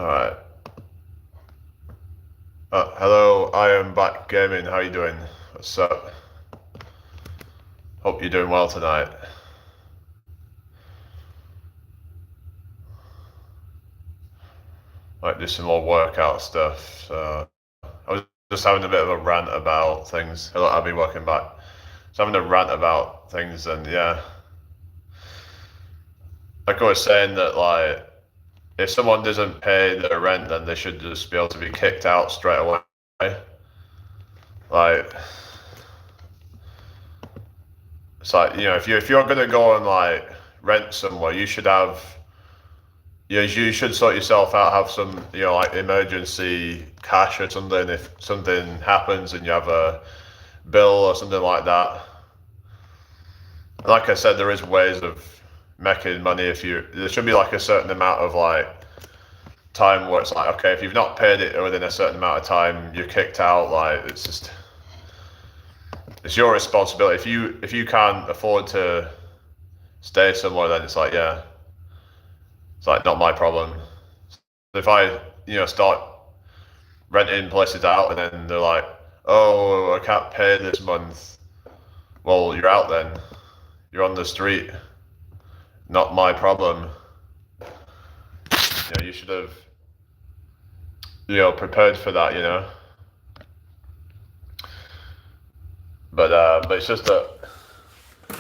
All right. Hello, I am back gaming. How you doing? What's up? Hope you're doing well tonight. Might do some more workout stuff. I was just having a bit of a rant about things. Hello, I'll be working back. Just having a rant about things, and yeah, like I was saying that if someone doesn't pay their rent, then they should just be able to be kicked out straight away. Like, it's like, if you're gonna go and rent somewhere, you should have, you should sort yourself out, have some, like emergency cash or something if something happens and you have a bill or something like that. Like I said, there is ways of making money. There should be like a certain amount of time where it's like, okay, if you've not paid it within a certain amount of time, you're kicked out. It's your responsibility. If you can't afford to stay somewhere, then it's like, yeah, it's like not my problem. If I start renting places out and then they're like, oh, I can't pay this month, well, you're out then. You're on the street. Not my problem. You should have prepared for that. But it's just that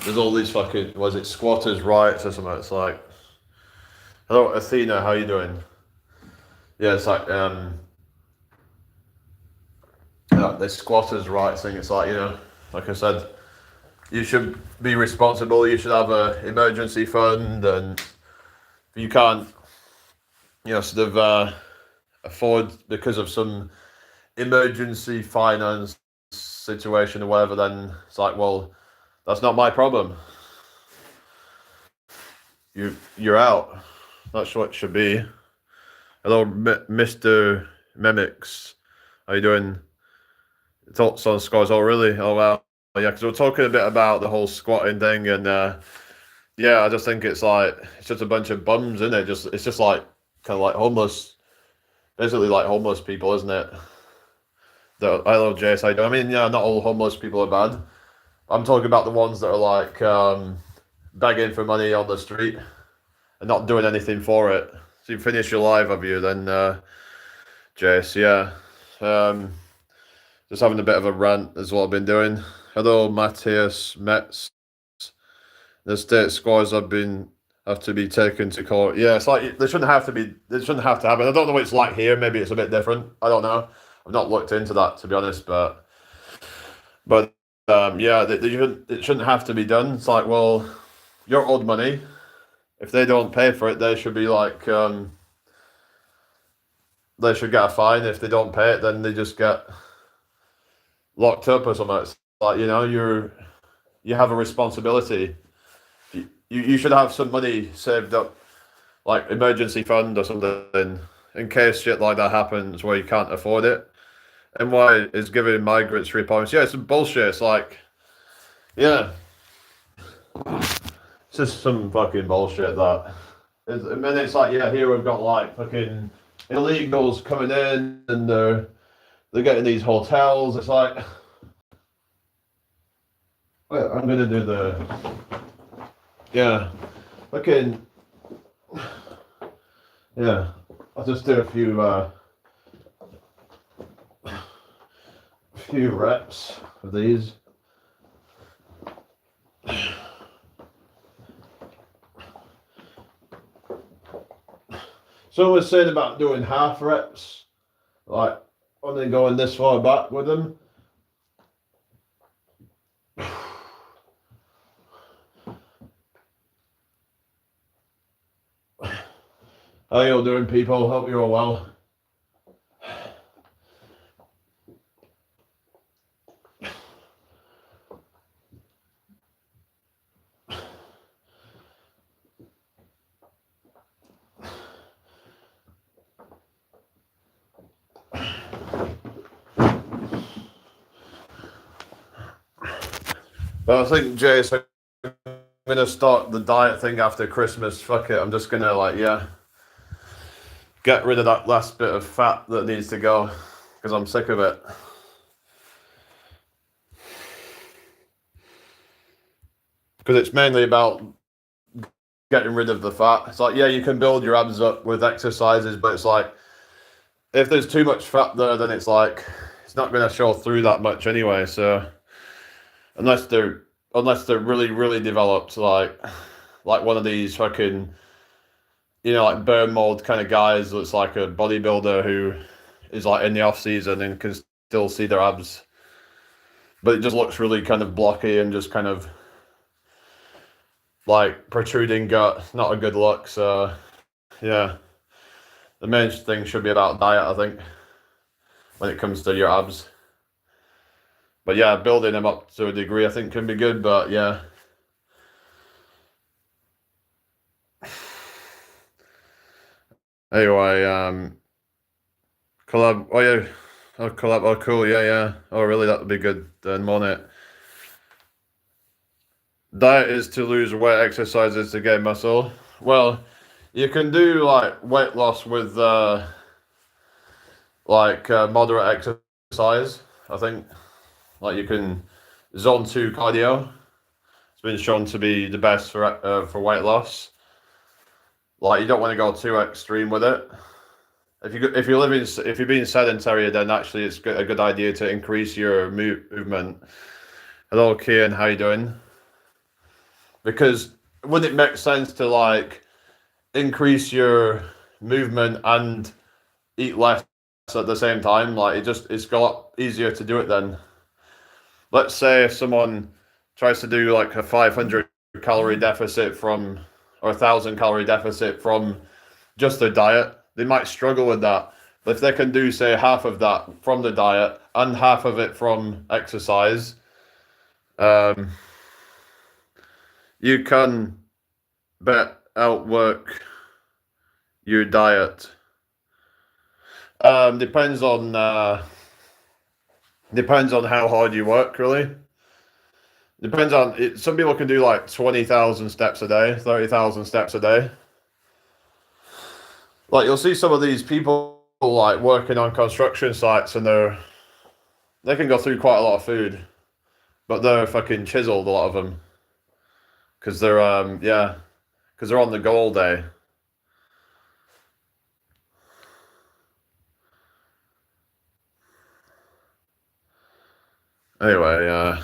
there's all these fucking, was it squatters' rights or something? It's like, hello Athena, how you doing? Yeah, it's like the squatters' rights thing. It's like, like I said, you should be responsible. You should have a emergency fund, and if you can't, afford because of some emergency finance situation or whatever, then it's like, well, that's not my problem. You're out. That's what it should be. Hello, Mr. Mimics. How you doing? Thoughts on scores? Oh, really? Oh, wow. Yeah, because we're talking a bit about the whole squatting thing, and yeah, I just think it's just a bunch of bums, isn't it? It's just like kind of like homeless, basically like homeless people, isn't it? I love Jace. I mean, yeah, not all homeless people are bad. I'm talking about the ones that are begging for money on the street and not doing anything for it. So you finish your live, have you? Then, Jace, yeah. Just having a bit of a rant is what I've been doing. Hello, Matthias Metz. The state scores have to be taken to court. Yeah, it's like they shouldn't have to be. They shouldn't have to happen. I don't know what it's like here. Maybe it's a bit different. I don't know. I've not looked into that, to be honest. But yeah, it shouldn't have to be done. It's like, well, you're owed money. If they don't pay for it, they should be they should get a fine. If they don't pay it, then they just get locked up or something. It's like, you have a responsibility. You should have some money saved up, like emergency fund or something, in case shit like that happens where you can't afford it. And why is giving migrants 3 points? Yeah, it's some bullshit. It's like, yeah, it's just some fucking bullshit that. And then it's like, yeah, here we've got like fucking illegals coming in and they're getting these hotels. It's like, wait, I'm gonna do yeah, fucking, yeah. I'll just do a few reps of these. Someone was saying about doing half reps, like only going this far back with them. How you all doing, people? Hope you're all well. But I think, Jace, I'm gonna start the diet thing after Christmas. Fuck it, I'm just gonna yeah. get rid of that last bit of fat that needs to go, because I'm sick of it. Because it's mainly about getting rid of the fat. It's like, yeah, you can build your abs up with exercises, but it's like, if there's too much fat there, then it's like, it's not going to show through that much anyway. So unless they're really, really developed, like one of these fucking, like burn mold kind of guys that's like a bodybuilder who is like in the off season and can still see their abs, but it just looks really kind of blocky and just kind of like protruding gut. Not a good look. So yeah, the main thing should be about diet, I think, when it comes to your abs. But yeah, building them up to a degree, I think, can be good. But yeah. Anyway, collab. Oh yeah, collab. Oh cool. Yeah. Oh really? That would be good. Then, won't it? Diet is to lose weight. Exercise is to gain muscle. Well, you can do like weight loss with moderate exercise. I think like you can zone 2 cardio. It's been shown to be the best for weight loss. Like you don't want to go too extreme with it. If you're being sedentary, then actually it's a good idea to increase your movement. Hello, Kian, how you doing? Because wouldn't it make sense to like increase your movement and eat less at the same time? Like it's a lot easier to do it then. Let's say if someone tries to do like a 500 calorie deficit or 1,000 calorie deficit from just their diet, they might struggle with that. But if they can do, say, half of that from the diet and half of it from exercise, you can outwork your diet. Depends on how hard you work, really. Depends on it. Some people can do like 20,000 steps a day, 30,000 steps a day. Like you'll see some of these people like working on construction sites and they can go through quite a lot of food, but they're fucking chiseled, a lot of them, because they're because they're on the go all day. Anyway,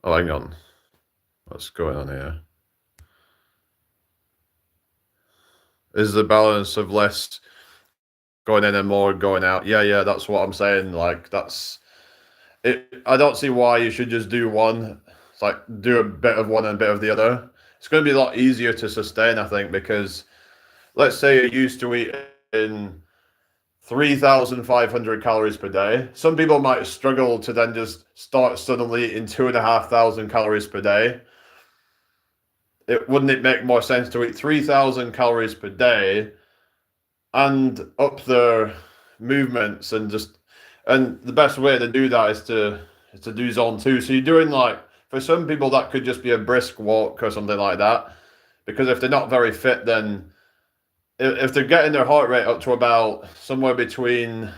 oh hang on, what's going on here? Is the balance of less going in and more going out? Yeah, that's what I'm saying. Like that's it. I don't see why you should just do one. It's like do a bit of one and a bit of the other. It's going to be a lot easier to sustain, I think, because let's say you're used to eating 3,500 calories per day. Some people might struggle to then just start suddenly eating 2,500 calories per day. Wouldn't it make more sense to eat 3,000 calories per day and up their movements and the best way to do that is to do zone 2. So you're doing like, for some people that could just be a brisk walk or something like that, because if they're not very fit, then if they're getting their heart rate up to about somewhere between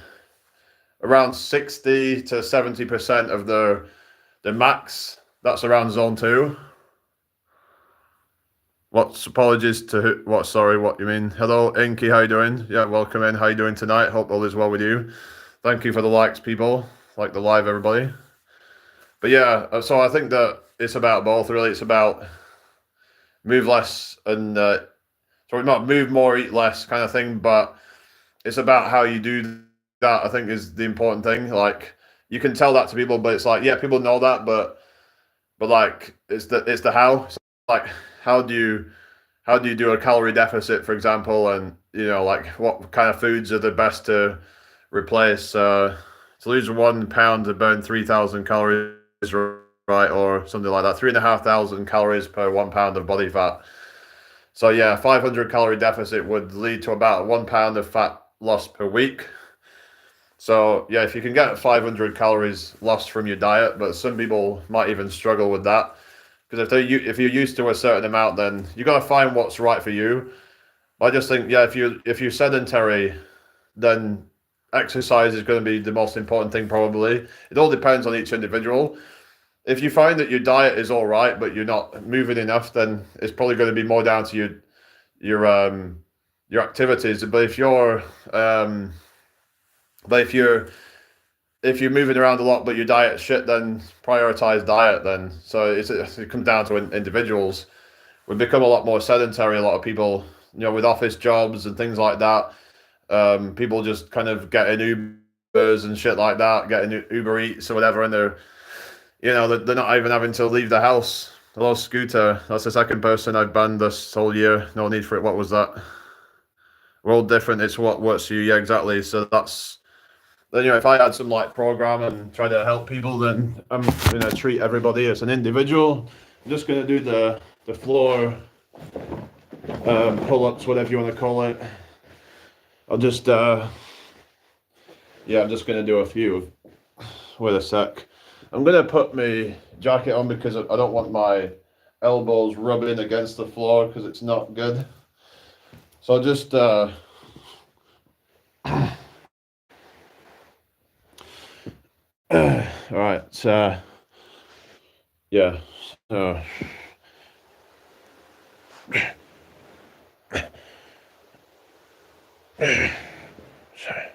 around 60 to 70% of their max, that's around zone 2. Apologies to what? Sorry, what you mean? Hello, Inky, how you doing? Yeah, welcome in. How you doing tonight? Hope all is well with you. Thank you for the likes, people. Like the live, everybody. But yeah, so I think that it's about both, really. It's about move less and not move more, eat less kind of thing, but it's about how you do that, I think, is the important thing. Like, you can tell that to people, but it's like, yeah, people know that, but like, it's the how. So, like, how do you do a calorie deficit, for example, and like what kind of foods are the best to replace to lose 1 pound to burn 3,000 calories, right, or something like that, 3,500 calories per 1 pound of body fat. So yeah, 500 calorie deficit would lead to about 1 pound of fat loss per week. So yeah, if you can get 500 calories lost from your diet, but some people might even struggle with that. Because if you're used to a certain amount, then you got to find what's right for you. I just think, yeah, if you're sedentary, then exercise is going to be the most important thing probably. It all depends on each individual. If you find that your diet is all right, but you're not moving enough, then it's probably going to be more down to your activities. Um, but if you're moving around a lot, but your diet's shit, then prioritize diet. Then it comes down to individuals. We've become a lot more sedentary. A lot of people, with office jobs and things like that. People just kind of getting Ubers and shit like that, getting Uber Eats or whatever, and they're not even having to leave the house. Hello, Scooter. That's the second person I've banned this whole year. No need for it. What was that? We're all different. It's what works for you. Yeah, exactly. So then, if I had some like program and try to help people, then I'm gonna treat everybody as an individual. I'm just gonna do the floor pull-ups, whatever you want to call it. I'm just gonna do a few. Wait a sec. I'm gonna put my jacket on because I don't want my elbows rubbing against the floor because it's not good. So I'll just all right. Yeah. So sorry.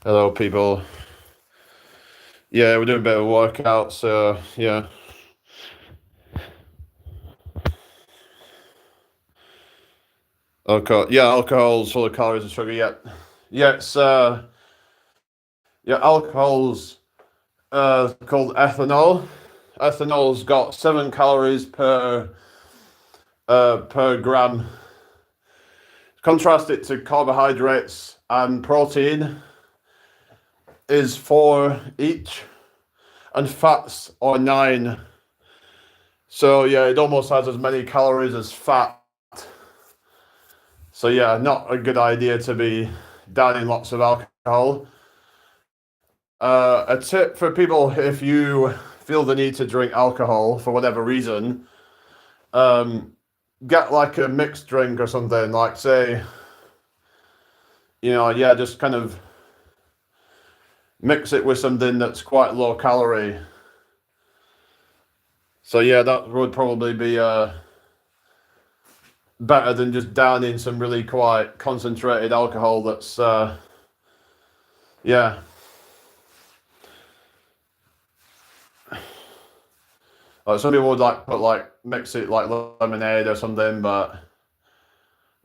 Hello, people. Yeah, we're doing a bit of a workout, so yeah. Alcohol's full of calories and sugar. Yeah, it's alcohol's called ethanol. Ethanol's got 7 calories per gram. Contrast it to carbohydrates and protein is 4 each, and fats are 9. So yeah, it almost has as many calories as fat. So yeah, not a good idea to be downing lots of alcohol. A tip for people, if you feel the need to drink alcohol for whatever reason, get like a mixed drink or something, like say, just kind of mix it with something that's quite low calorie. So yeah, that would probably be better than just downing some really quite concentrated alcohol that's like some people would mix it like lemonade or something, but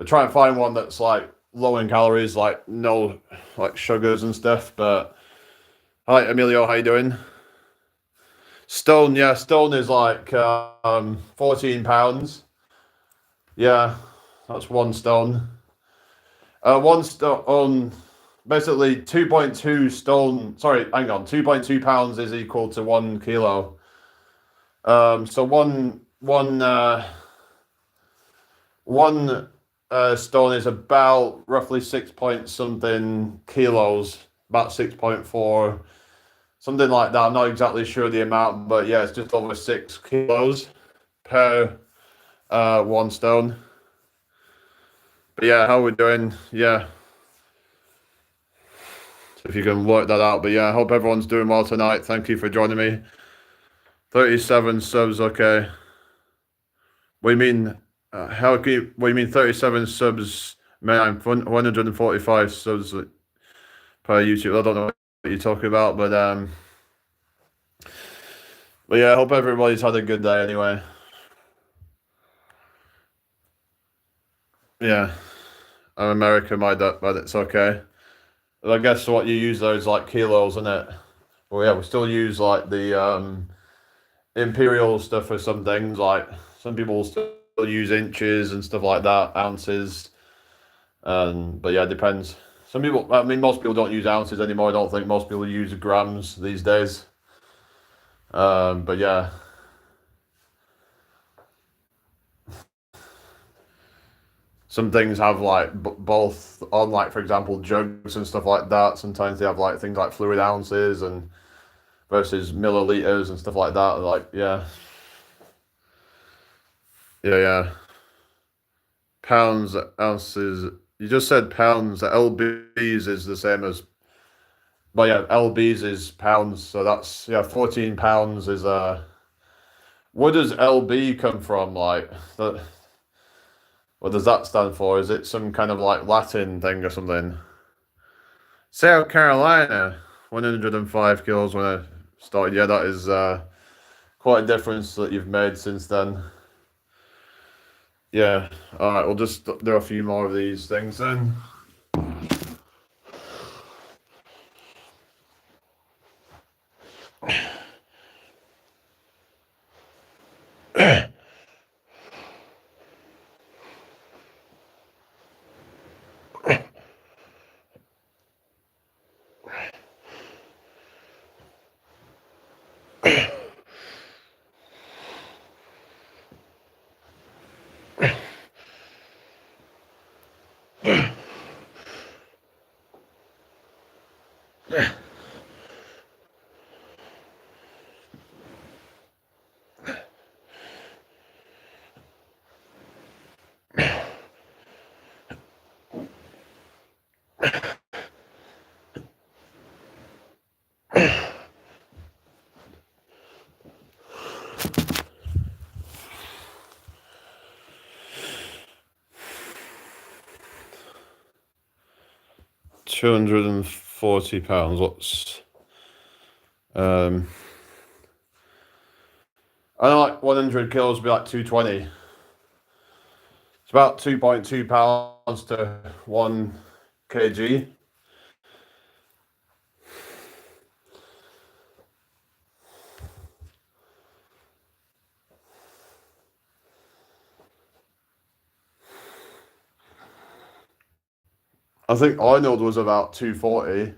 try and find one that's like low in calories, like no like sugars and stuff. But hi Emilio, how you doing? Stone is like 14 pounds. Yeah, that's 1 stone. 1 stone, basically 2.2 stone. Sorry, hang on. 2.2 pounds is equal to 1 kilo. So one stone is about roughly 6 point something kilos, about 6.4, something like that. I'm not exactly sure the amount, but yeah, it's just over 6 kilos per 1 stone. But yeah, how we're doing? Yeah, if you can work that out. But yeah, I hope everyone's doing well tonight. Thank you for joining me. 37 subs, okay. What do you mean? What do you mean 37 subs? Man, I'm 145 subs per YouTube. I don't know what you're talking about, but yeah, I hope everybody's had a good day anyway. Yeah, I'm American, but it's okay. I guess what you use those like kilos, isn't it? Well, yeah, we still use like the imperial stuff for some things. Like some people still use inches and stuff like that, ounces. But yeah, it depends. Some people, I mean, most people don't use ounces anymore. I don't think most people use grams these days. But yeah, some things have like both on, like for example, jugs and stuff like that. Sometimes they have like things like fluid ounces and versus milliliters and stuff like that. Like yeah, yeah. Pounds, ounces. You just said pounds. LBs is the same as, but yeah, LBs is pounds. So that's yeah, 14 pounds is Where does LB come from? Like that. What does that stand for? Is it some kind of like Latin thing or something? South Carolina, 105 kilos when I started. Yeah, that is quite a difference that you've made since then. Yeah. All right. We'll just do a few more of these things then. £240. What's I know like 100 kilos would be like 220. It's about 2.2 pounds to 1 kg. I think Arnold was about 240.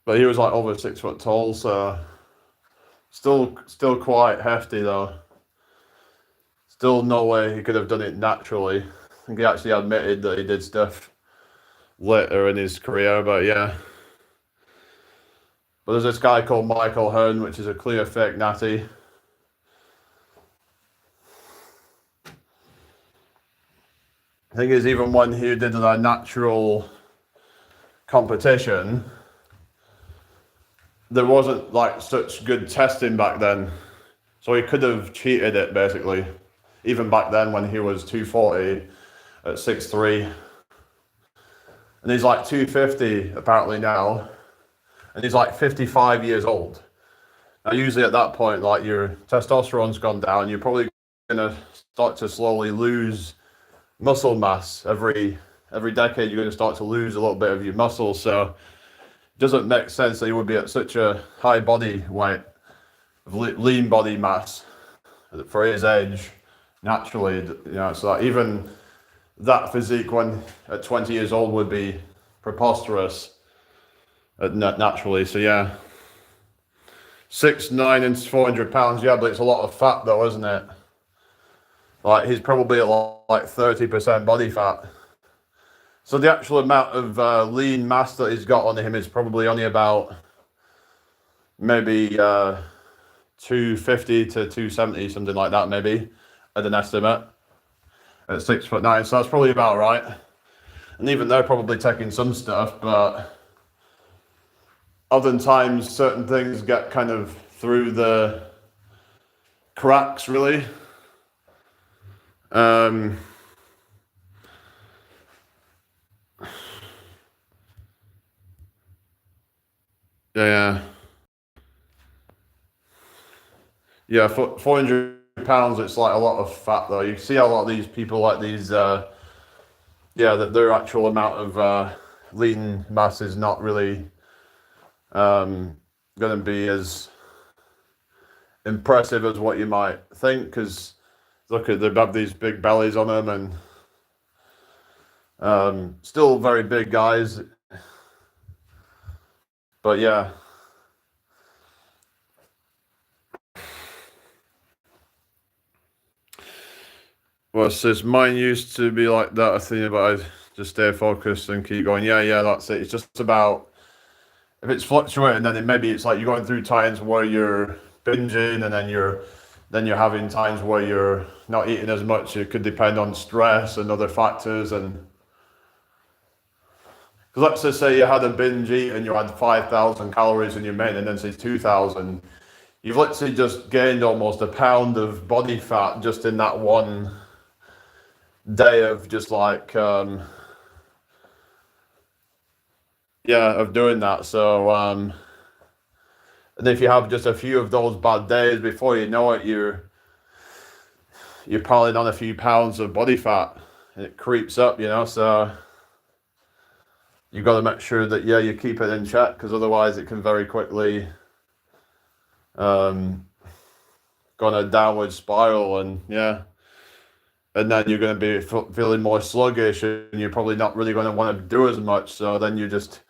But he was like over 6 foot tall, so still quite hefty though. Still no way he could have done it naturally. I think he actually admitted that he did stuff later in his career, but yeah. But there's this guy called Michael Hearn, which is a clear fake natty. I think he's even one who did a natural competition. There wasn't like such good testing back then, so he could have cheated it basically. Even back then when he was 240 at 6'3", and he's like 250 apparently now, and he's like 55 years old. Now usually at that point, like your testosterone's gone down, you're probably gonna start to slowly lose muscle mass. Every decade you're going to start to lose a little bit of your muscle, so it doesn't make sense that you would be at such a high body weight, lean body mass for his age naturally. You know, so that even that physique when at 20 years old would be preposterous naturally. So yeah, 6'9" and 400 pounds. Yeah, but it's a lot of fat though, isn't it? Like he's probably at like 30% body fat. So the actual amount of lean mass that he's got on him is probably only about maybe 250 to 270, something like that, maybe, at an estimate, at 6'9". So that's probably about right. And even they're probably taking some stuff, but oftentimes certain things get kind of through the cracks, really. Yeah. Yeah, for 400 pounds, it's like a lot of fat though. You see a lot of these people like these, yeah, that their actual amount of lean mass is not really going to be as impressive as what you might think, because look at they have these big bellies on them, and still very big guys. But yeah. Well, it says mine used to be like that, I think, but I just stay focused and keep going. Yeah, that's it. It's just about if it's fluctuating, then maybe it's like you're going through times where you're binging, and then you're having times where you're not eating as much. It could depend on stress and other factors. And because let's just say you had a binge eat and you had 5,000 calories in your maintenance is 2,000. You've literally just gained almost a pound of body fat just in that one day of just like of doing that. So and if you have just a few of those bad days, before you know it, you're piling on a few pounds of body fat, and it creeps up, so you've got to make sure that you keep it in check, because otherwise it can very quickly go on a downward spiral. And then you're going to be feeling more sluggish, and you're probably not really going to want to do as much. So then you just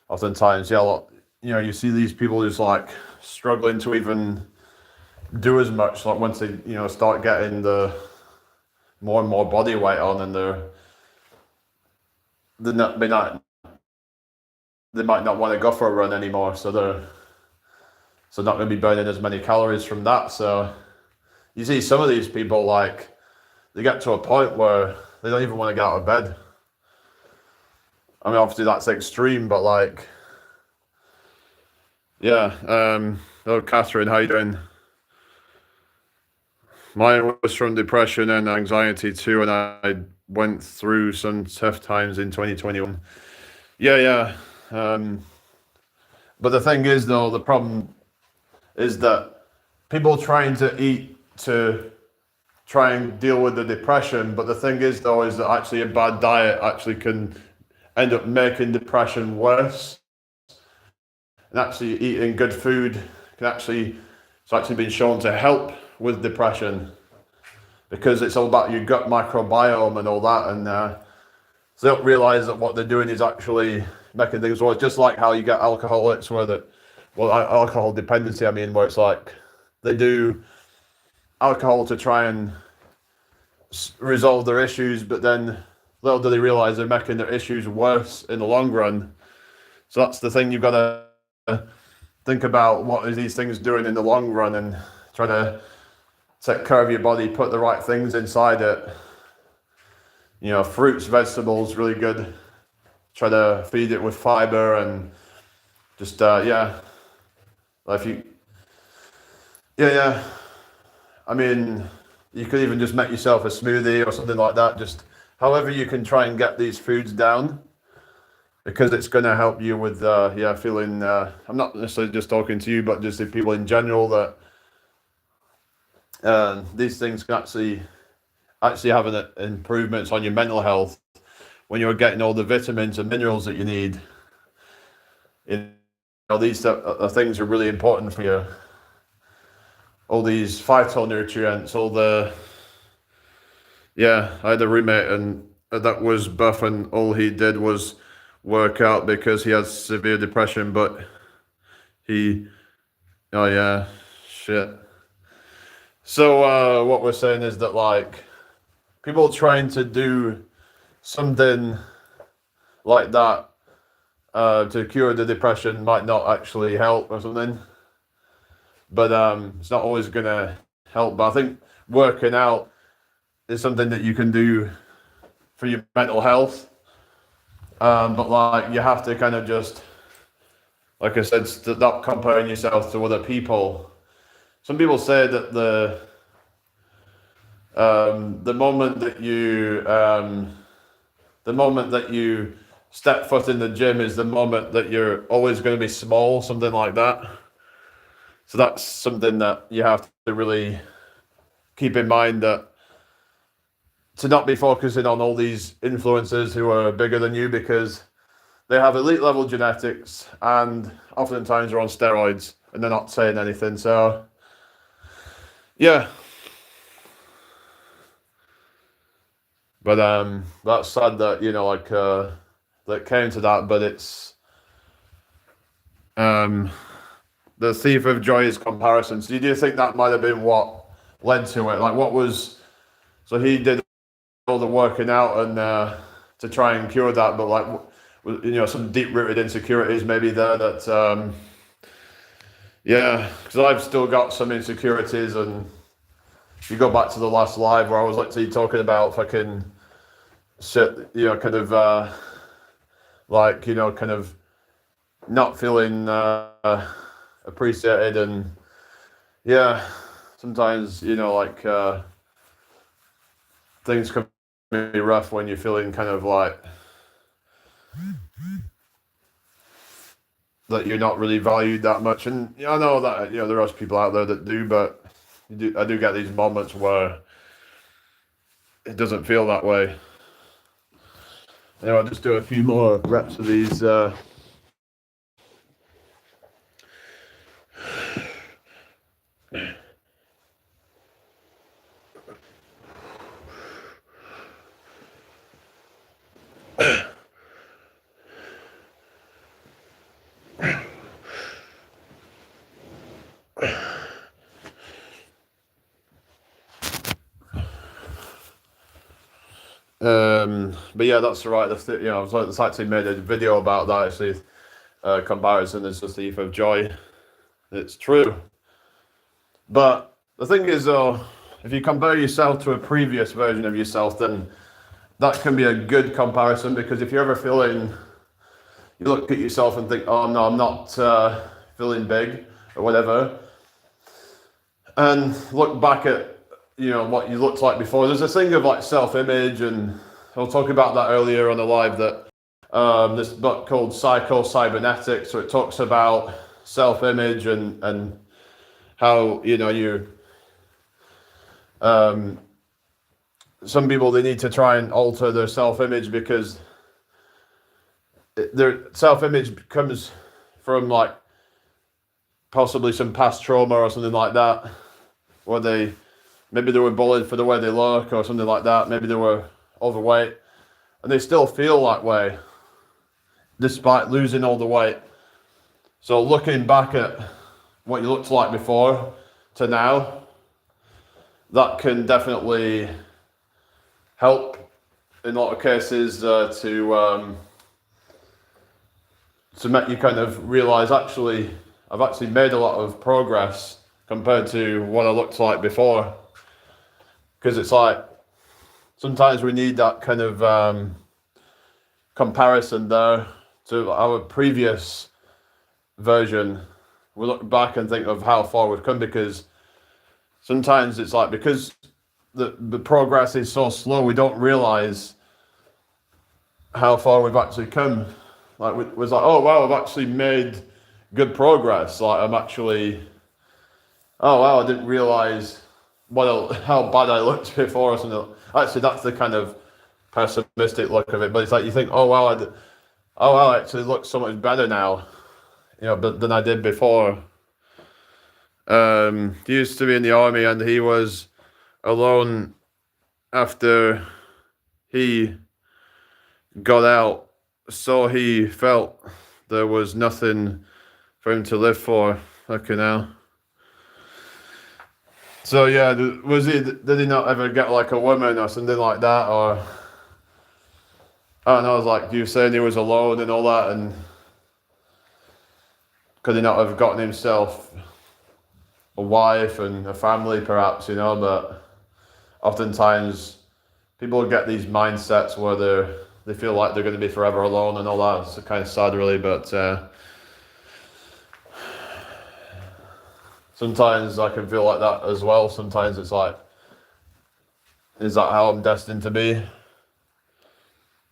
oftentimes, you see these people just like struggling to even do as much, like once they, start getting the more and more body weight on, and they might not want to go for a run anymore. So they're not going to be burning as many calories from that. So you see some of these people, like, they get to a point where they don't even want to get out of bed. I mean, obviously that's extreme, but like, hello, Catherine, how you doing? Mine was from depression and anxiety too, and I went through some tough times in 2021. Yeah. But the thing is, though, the problem is that people trying to eat to try and deal with the depression. But the thing is, though, is that actually a bad diet actually can end up making depression worse. And actually eating good food it's actually been shown to help with depression, because it's all about your gut microbiome and all that. And so they don't realize that what they're doing is actually making things worse. Just like how you get alcoholics alcohol dependency, where it's like they do alcohol to try and resolve their issues, but then little do they realize they're making their issues worse in the long run. So that's the thing, you've got to think about what are these things doing in the long run, and try to take care of your body, put the right things inside it. Fruits, vegetables, really good. Try to feed it with fiber, and just if you you could even just make yourself a smoothie or something like that. Just however you can try and get these foods down, because it's going to help you with feeling. I'm not necessarily just talking to you, but just the people in general, that these things can actually have an improvements on your mental health when you're getting all the vitamins and minerals that you need. These things are really important for you. All these phytonutrients, I had a roommate, and that was buff, and all he did was work out because he has severe depression, but shit. So what we're saying is that, like, people trying to do something like that to cure the depression might not actually help or something, but it's not always going to help. But I think working out is something that you can do for your mental health, but like, you have to kind of just, like I said, stop comparing yourself to other people. Some people say that the moment that you step foot in the gym is the moment that you're always going to be small, something like that. So that's something that you have to really keep in mind, that to not be focusing on all these influencers who are bigger than you, because they have elite level genetics and oftentimes are on steroids and they're not saying anything. So But that's sad that, like that came to that. But it's the thief of joy is comparison. So do you think that might have been what led to it? Like, what was, so he did all the working out and to try and cure that, but like, some deep rooted insecurities maybe there that yeah, because I've still got some insecurities. And if you go back to the last live where I was literally talking about fucking shit, kind of like, kind of not feeling appreciated. And yeah, sometimes, like things can be rough when you're feeling kind of like that you're not really valued that much. And I know that there are people out there that do, but I do get these moments where it doesn't feel that way. I'll just do a few more reps of these. But yeah, that's right. I was actually made a video about that. Actually, comparison is the thief of joy. It's true. But the thing is, though, if you compare yourself to a previous version of yourself, then that can be a good comparison. Because if you're ever feeling, you look at yourself and think, oh no, I'm not feeling big or whatever, and look back at what you looked like before. There's this thing of like self-image, and I was talking about that earlier on the live, that this book called Psycho-Cybernetics, so it talks about self-image and how some people, they need to try and alter their self-image because their self-image comes from like possibly some past trauma or something like that, where maybe they were bullied for the way they look or something like that. Maybe they were overweight and they still feel that way despite losing all the weight. So looking back at what you looked like before to now, that can definitely help in a lot of cases to make you kind of realize, actually, I've actually made a lot of progress compared to what I looked like before. Because it's like, sometimes we need that kind of comparison there to our previous version. We look back and think of how far we've come, because sometimes it's like, because the progress is so slow, we don't realize how far we've actually come. Like, it was like, oh wow, I've actually made good progress. Like, I'm actually, oh wow, I didn't realize how bad I looked before or something. Actually, that's the kind of pessimistic look of it. But it's like, you think, oh wow, I actually look so much better now, than I did before. He used to be in the army, and he was alone after he got out, so he felt there was nothing for him to live for. Okay, now. So yeah, did he not ever get like a woman or something like that? Or I don't know, I was like, you saying he was alone and all that, and could he not have gotten himself a wife and a family perhaps, but oftentimes people get these mindsets where they feel like they're going to be forever alone and all that. It's kind of sad, really, but sometimes I can feel like that as well. Sometimes it's like, is that how I'm destined to be?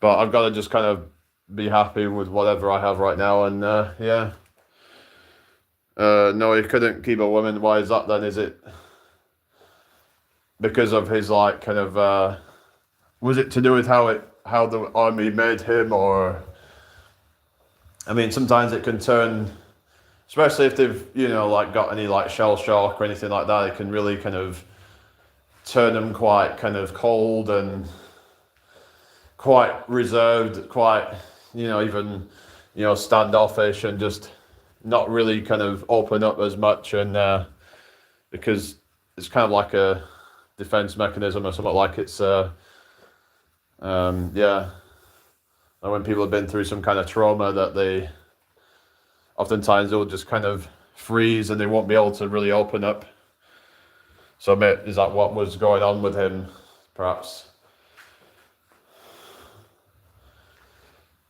But I've got to just kind of be happy with whatever I have right now, and yeah. No, he couldn't keep a woman. Why is that then? Is it because of his like kind of was it to do with how the army made him? Or I mean, sometimes it can turn, especially if they've like got any like shell shock or anything like that, it can really kind of turn them quite kind of cold and quite reserved, quite, even, standoffish, and just not really kind of open up as much, and because it's kind of like a defense mechanism or something, like it's yeah, and when people have been through some kind of trauma, that they oftentimes they'll just kind of freeze and they won't be able to really open up. So is that what was going on with him, perhaps?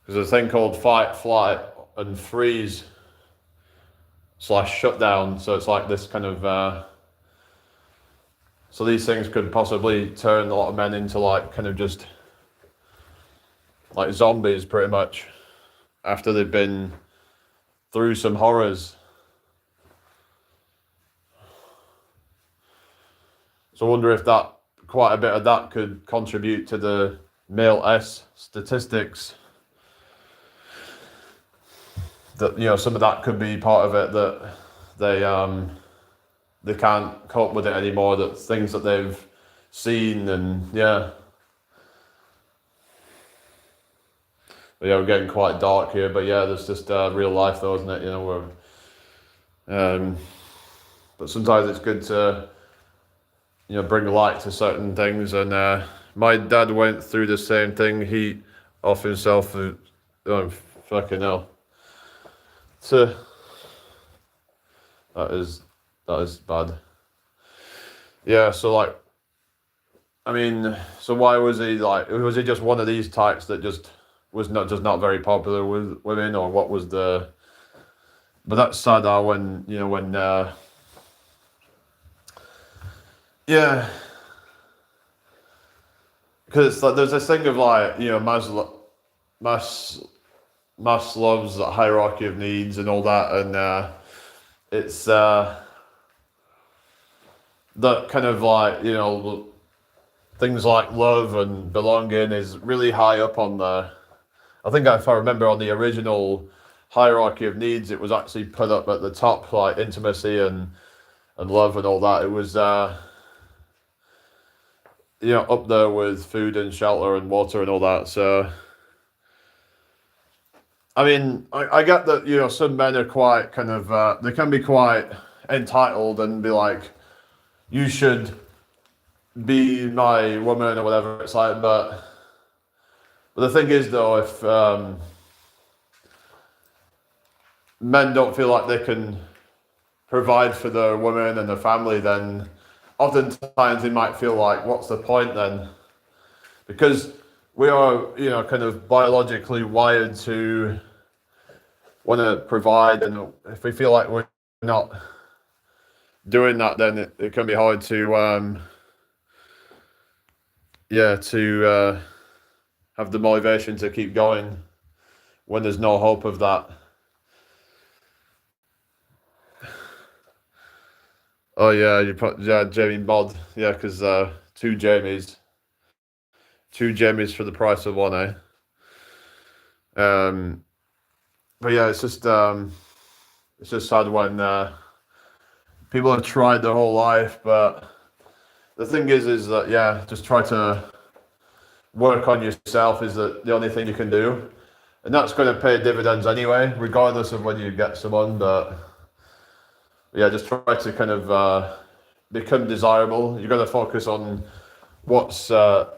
There's a thing called fight, flight, and freeze / shutdown. So it's like this kind of so these things could possibly turn a lot of men into like kind of just like zombies, pretty much, after they've been through some horrors. So I wonder if that, quite a bit of that, could contribute to the male S statistics. That, some of that could be part of it, that they can't cope with it anymore, that things that they've seen, and yeah. But yeah, we're getting quite dark here, but yeah, there's just real life though, isn't it? But sometimes it's good to, bring light to certain things, and my dad went through the same thing. He off himself, oh, fucking hell. So that is bad. Yeah, so like, I mean, so why was he like? Was he just one of these types that just was not very popular with women, or what was the? But that's sad. When yeah, because it's like there's this thing of like Maslow's hierarchy of needs and all that, and it's that kind of like things like love and belonging is really high up on the. I think if I remember, on the original hierarchy of needs, it was actually put up at the top, like intimacy and love and all that. It was up there with food and shelter and water and all that. So I mean, I get that some men are quite kind of they can be quite entitled and be like, you should be my woman or whatever. It's like, but the thing is though, if men don't feel like they can provide for their women and their family, then oftentimes they might feel like, what's the point then? Because we are, kind of biologically wired to want to provide, and if we feel like we're not doing that, then it can be hard to have the motivation to keep going when there's no hope of that. Oh yeah, Jamie Mod, yeah, because two Jamies for the price of one, eh? But yeah, it's just sad when people have tried their whole life, but the thing is that just try to work on yourself is the only thing you can do, and that's going to pay dividends anyway, regardless of when you get someone. But yeah, just try to kind of become desirable. You're going to focus on what's going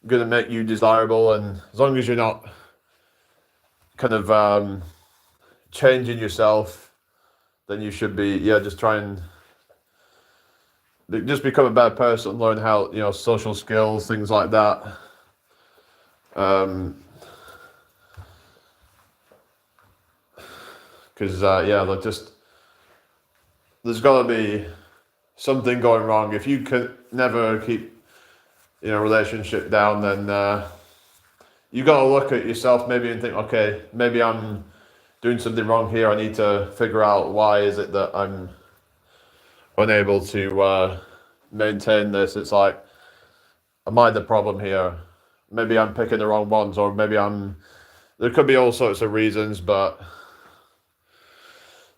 to make you desirable, and as long as you're not kind of changing yourself, then you should be just try and just become a better person, learn how social skills, things like that. Because like just there's got to be something going wrong. If you can never keep relationship down, then you got to look at yourself maybe and think, okay, maybe I'm doing something wrong here. I need to figure out why is it that I'm unable to maintain this. It's like, am I the problem here? Maybe I'm picking the wrong ones, or maybe there could be all sorts of reasons, but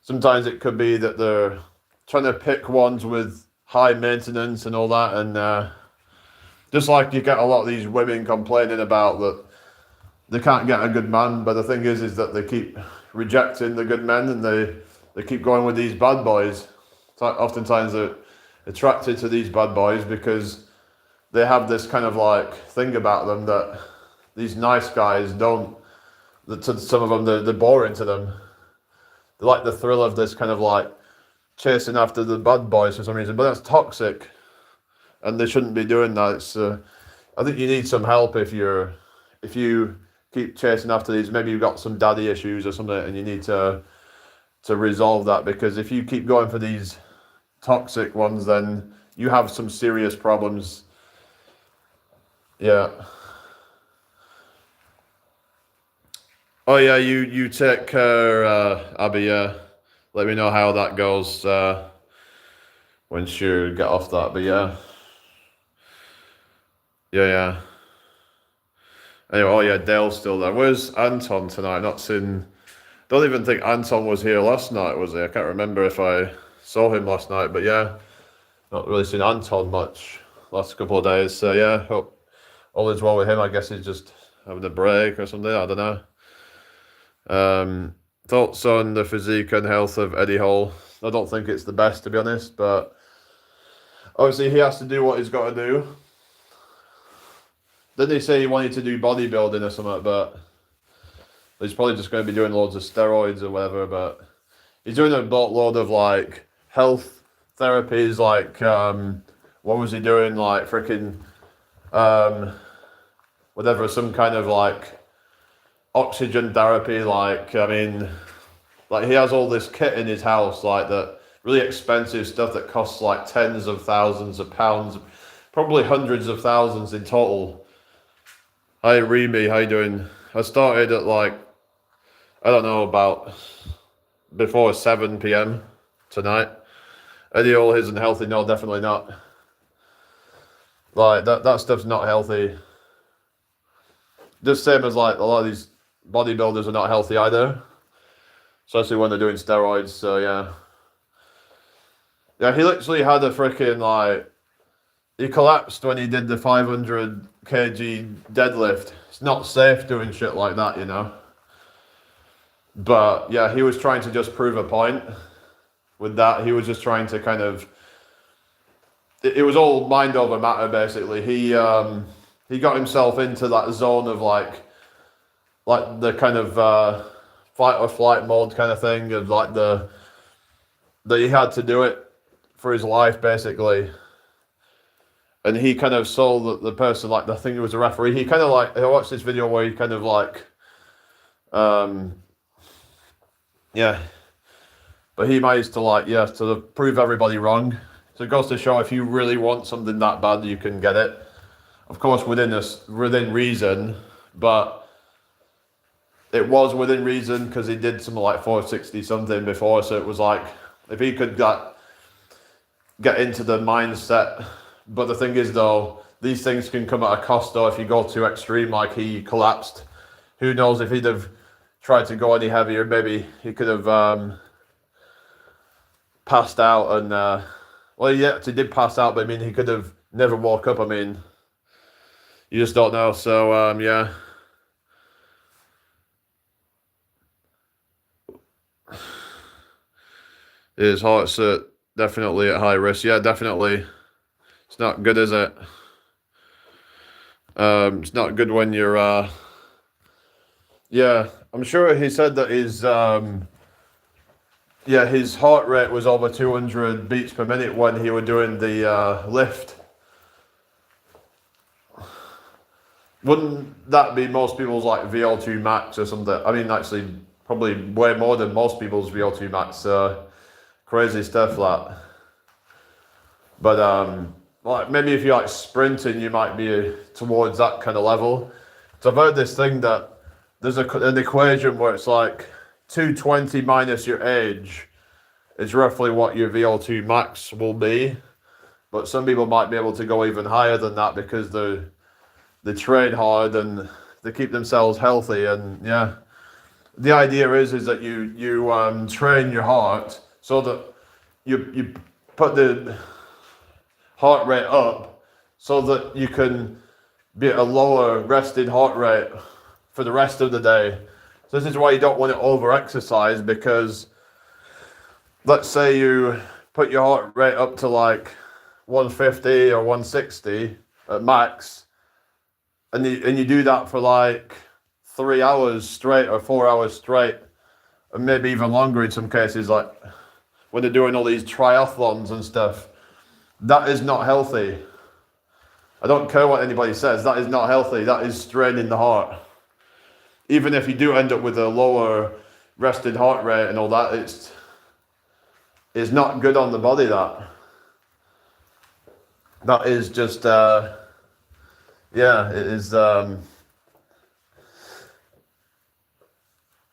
sometimes it could be that they're trying to pick ones with high maintenance and all that, and Just like you get a lot of these women complaining about that they can't get a good man, but the thing is that they keep rejecting the good men, and they keep going with these bad boys. So oftentimes they're attracted to these bad boys because they have this kind of like thing about them that these nice guys don't. That to some of them they're boring to them. They like the thrill of this kind of like chasing after the bad boys for some reason, but that's toxic, and they shouldn't be doing that. It's I think you need some help if you keep chasing after these. Maybe you've got some daddy issues or something, and you need to resolve that, because if you keep going for these toxic ones, then you have some serious problems. Yeah. Oh yeah, you take care, Abby. Yeah, let me know how that goes once you get off that. But yeah, yeah. Anyway, oh yeah, Dale's still there. Where's Anton tonight? Not seen. Don't even think Anton was here last night, was he? I can't remember if I saw him last night. But yeah, not really seen Anton much last couple of days. So yeah, hope all is well with him. I guess he's just having a break or something. I don't know. Thoughts on the physique and health of Eddie Hall? I don't think it's the best, to be honest, but obviously he has to do what he's got to do. Didn't he say he wanted to do bodybuilding or something, but he's probably just going to be doing loads of steroids or whatever, but he's doing a boatload of like health therapies, like what was he doing, like freaking whatever, some kind of like oxygen therapy, like I mean, like he has all this kit in his house, like that really expensive stuff that costs like tens of thousands of pounds, probably hundreds of thousands in total. Hi Remy, how you doing? I started at like, I don't know, about before 7 p.m. tonight. Eddie Hall isn't healthy, no, definitely not. Like that stuff's not healthy. Just same as like a lot of these bodybuilders are not healthy either, especially when they're doing steroids. So yeah, he literally had a freaking like, he collapsed when he did the 500 kg deadlift. It's not safe doing shit like that, you know. But yeah, he was trying to just prove a point with that. He was just trying to kind of, it was all mind over matter basically. He got himself into that zone of like the kind of fight or flight mode kind of thing, of like that he had to do it for his life basically. And he kind of saw the person, like the thing who was a referee, he kind of like, I watched this video where he kind of like yeah, but he managed to like, yeah, to prove everybody wrong. So it goes to show, if you really want something that bad, you can get it, of course within reason. But it was within reason because he did something like 460 something before, so it was like, if he could get into the mindset. But the thing is though, these things can come at a cost though if you go too extreme, like he collapsed. Who knows, if he'd have tried to go any heavier, maybe he could have passed out and well, he actually did pass out, but I mean, he could have never woke up. I mean, you just don't know. So yeah, his heart's definitely at high risk. Yeah, definitely. It's not good, is it? It's not good when you're yeah, I'm sure he said that his his heart rate was over 200 beats per minute when he was doing the lift. Wouldn't that be most people's like VO2 max or something? I mean, actually, probably way more than most people's VO2 max. Crazy stuff, that. But like maybe if you're like sprinting, you might be towards that kind of level. So I've heard this thing that there's an equation where it's like 220 minus your age is roughly what your VO2 max will be. But some people might be able to go even higher than that because they train hard and they keep themselves healthy. And yeah, the idea is that you train your heart so that you put the heart rate up so that you can be at a lower resting heart rate for the rest of the day. So this is why you don't want to over exercise, because let's say you put your heart rate up to like 150 or 160 at max, and you do that for like 3 hours straight or 4 hours straight, and maybe even longer in some cases, like when they're doing all these triathlons and stuff. That is not healthy. I don't care what anybody says, that is not healthy. That is straining the heart. Even if you do end up with a lower rested heart rate and all that, it's not good on the body. That is just it is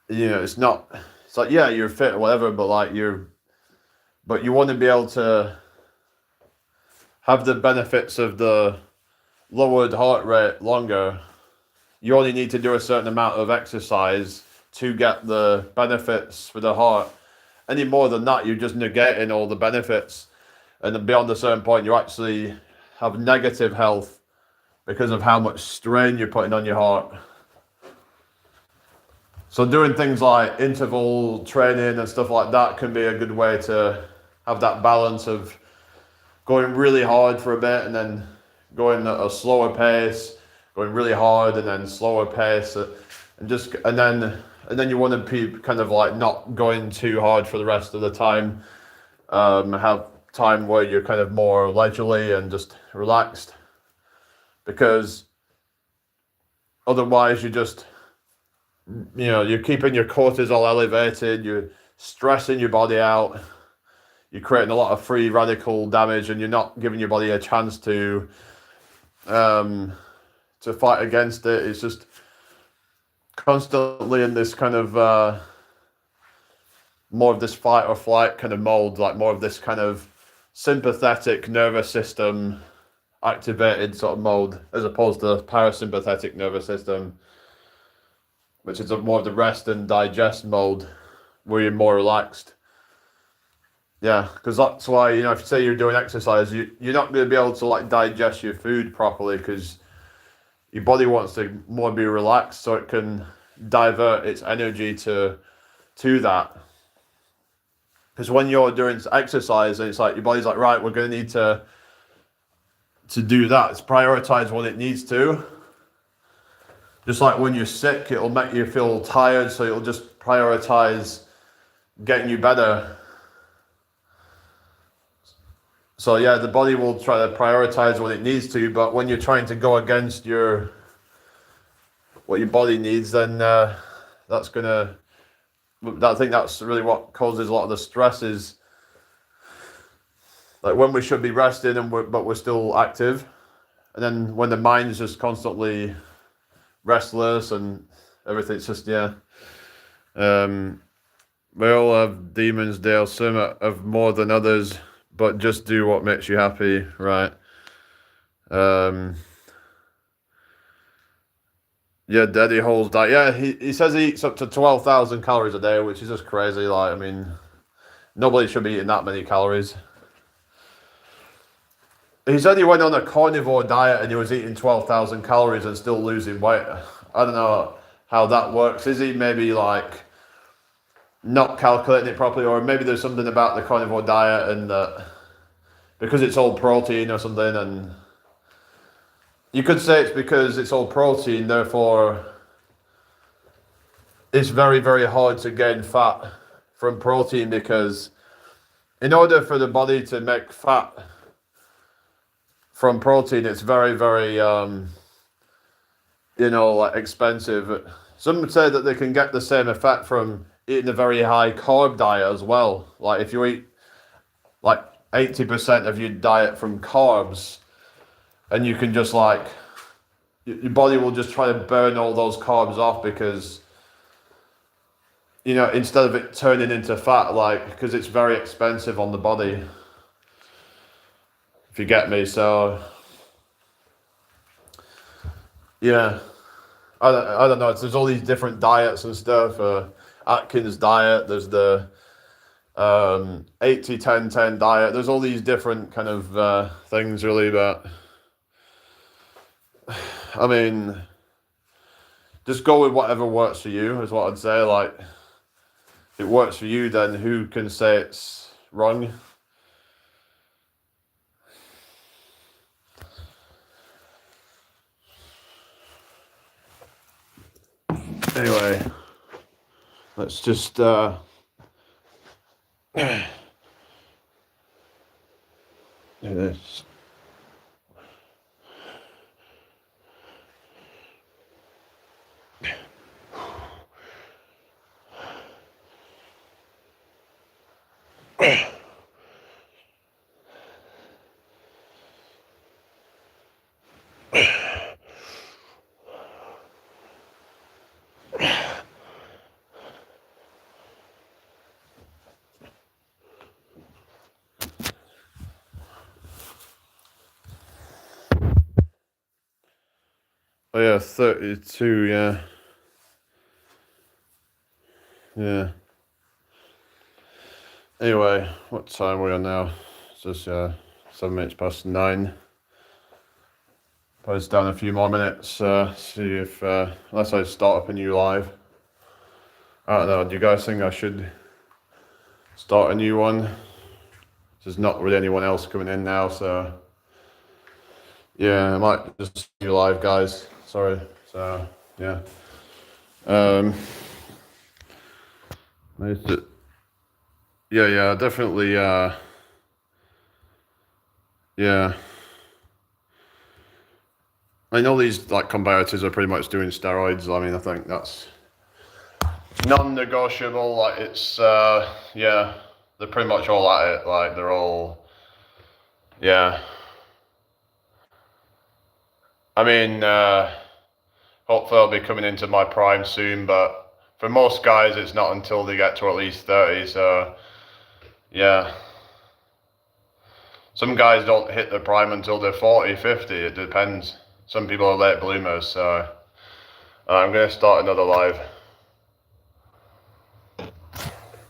it's not, it's like, yeah, you're fit or whatever, but you want to be able to have the benefits of the lowered heart rate longer. You only need to do a certain amount of exercise to get the benefits for the heart. Any more than that, you're just negating all the benefits. And beyond a certain point, you actually have negative health because of how much strain you're putting on your heart. So doing things like interval training and stuff like that can be a good way to have that balance of going really hard for a bit and then going at a slower pace, going really hard and then slower pace, and then you want to be kind of like not going too hard for the rest of the time. Have time where you're kind of more leisurely and just relaxed, because otherwise you're keeping your cortisol elevated, you're stressing your body out, you're creating a lot of free radical damage, and you're not giving your body a chance to fight against it. It's just constantly in this kind of more of this fight or flight kind of mode, like more of this kind of sympathetic nervous system activated sort of mode, as opposed to the parasympathetic nervous system, which is more of the rest and digest mode, where you're more relaxed. Yeah, because that's why, if you say you're doing exercise, you're not going to be able to like digest your food properly, because your body wants to more be relaxed so it can divert its energy to that. Because when you're doing exercise, and it's like your body's like, right, we're going to need to do that. It's prioritize what it needs to. Just like when you're sick, it'll make you feel tired, so it'll just prioritize getting you better. So yeah, the body will try to prioritize what it needs to, but when you're trying to go against what your body needs, then I think that's really what causes a lot of the stress, is like when we should be resting but we're still active, and then when the mind's just constantly restless and everything's just we all have demons, Dale. Some have more than others, but just do what makes you happy, right? Yeah, Daddy Hole's diet. Yeah, he says he eats up to 12,000 calories a day, which is just crazy. Like, I mean, nobody should be eating that many calories. He said he went on a carnivore diet and he was eating 12,000 calories and still losing weight. I don't know how that works. Is he maybe like not calculating it properly, or maybe there's something about the carnivore diet and because it's all protein or something, and you could say it's because it's all protein, therefore it's very, very hard to gain fat from protein, because in order for the body to make fat from protein, it's very, very like expensive. Some would say that they can get the same effect from eating a very high carb diet as well. Like if you eat like 80% of your diet from carbs, and you can just like, your body will just try to burn all those carbs off, because instead of it turning into fat, like, because it's very expensive on the body, if you get me. So yeah, I don't know. There's all these different diets and stuff. Atkins diet. There's the 80-10-10 diet. There's all these different kind of things, really, but I mean, just go with whatever works for you, is what I'd say. Like, if it works for you, then who can say it's wrong? Anyway, let's just do this. Oh yeah, 32, yeah. Yeah. Anyway, what time are we on now? It's just 7 minutes past 9. Probably down a few more minutes, see if, unless I start up a new live. I don't know, do you guys think I should start a new one? There's not really anyone else coming in now, so yeah, I might just do live, guys. Sorry. So yeah. Yeah, definitely. Yeah. I know these like competitors are pretty much doing steroids. I mean, I think that's non-negotiable. Like it's yeah, they're pretty much all at it. Like they're all yeah. I mean, hopefully I'll be coming into my prime soon, but for most guys, it's not until they get to at least 30. So yeah. Some guys don't hit their prime until they're 40, 50. It depends. Some people are late bloomers, so I'm going to start another live.